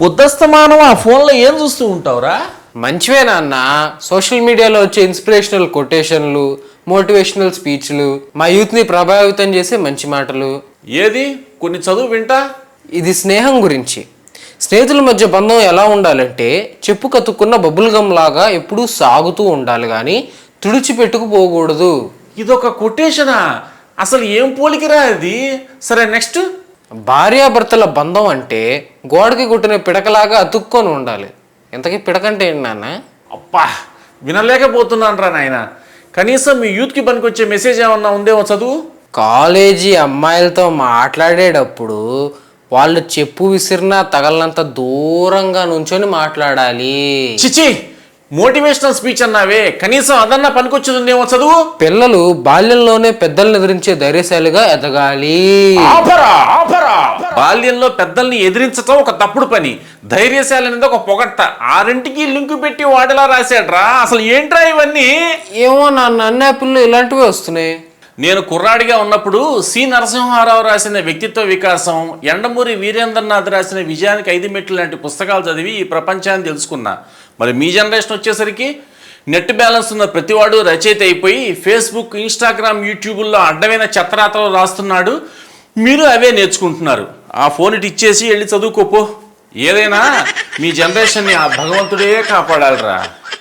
పొద్దుస్తమానం ఆ ఫోన్లో ఏం చూస్తూ ఉంటావురా? మంచివే నాన్న. సోషల్ మీడియాలో వచ్చే ఇన్స్పిరేషనల్ కొటేషన్లు, మోటివేషనల్ స్పీచ్లు, మా యూత్ని ప్రభావితం చేసే మంచి మాటలు. ఏది కొన్ని చదువు వింటా. ఇది స్నేహం గురించి. స్నేహితుల మధ్య బంధం ఎలా ఉండాలంటే చెప్పు కతుక్కున్న బబుల్ గమ్ లాగా ఎప్పుడూ సాగుతూ ఉండాలి, కానీ తుడిచిపెట్టుకుపోకూడదు. ఇదొక కొటేషనా? అసలు ఏం పోలికిరా అది? సరే నెక్స్ట్. భార్యాభర్తల బంధం అంటే గోడకి కుట్టిన పిడకలాగా అతుక్కొని ఉండాలి. ఇంతకీ పిడకంటే ఏంటి నాన్న? అబ్బా, వినలేకపోతున్నాను రా నాయన. కనీసం మీ యూత్కి పనికొచ్చే మెసేజ్ ఏమన్నా ఉందేమో చదువు. కాలేజీ అమ్మాయిలతో మాట్లాడేటప్పుడు వాళ్ళు చెప్పు విసిరినా తగలనంత దూరంగా నుంచొని మాట్లాడాలి. చిచి, మోటివేషనల్ స్పీచ్ అన్నావే, కనీసం అదన్నా పనికొచ్చేదేమో చదువు. పిల్లలు బాల్యంలోనే పెద్దల్ని ఎదిరించే ధైర్యశాలిగా ఎదగాలి. బాల్యంలో పెద్దల్ని ఎదిరించటం ఒక తప్పుడు పని, ధైర్యశాలి అనేది ఒక పొగట్ట. ఆ రెంటికి లింకు పెట్టి వాటిలా రాశాడ్రా. అసలు ఏంట్రా ఇవన్నీ? ఏమో నాన్న, అన్ని పిల్లలు ఇలాంటివే వస్తున్నాయి. నేను కుర్రాడిగా ఉన్నప్పుడు సి నరసింహారావు రాసిన వ్యక్తిత్వ వికాసం, ఎండమూరి వీరేంద్రనాథ్ రాసిన విజయానికి 5 మెట్లు లాంటి పుస్తకాలు చదివి ఈ ప్రపంచాన్ని తెలుసుకున్నా. మరి మీ జనరేషన్ వచ్చేసరికి నెట్ బ్యాలెన్స్ ఉన్న ప్రతివాడు రచయిత అయిపోయి ఫేస్బుక్, ఇన్స్టాగ్రామ్, యూట్యూబుల్లో అడ్డమైన చెత్తరాతలు రాస్తున్నాడు. మీరు అవే నేర్చుకుంటున్నారు. ఆ ఫోన్ ఇటు ఇచ్చేసి వెళ్ళి చదువుకోపో. ఏదైనా మీ జనరేషన్ని ఆ భగవంతుడే కాపాడాలిరా.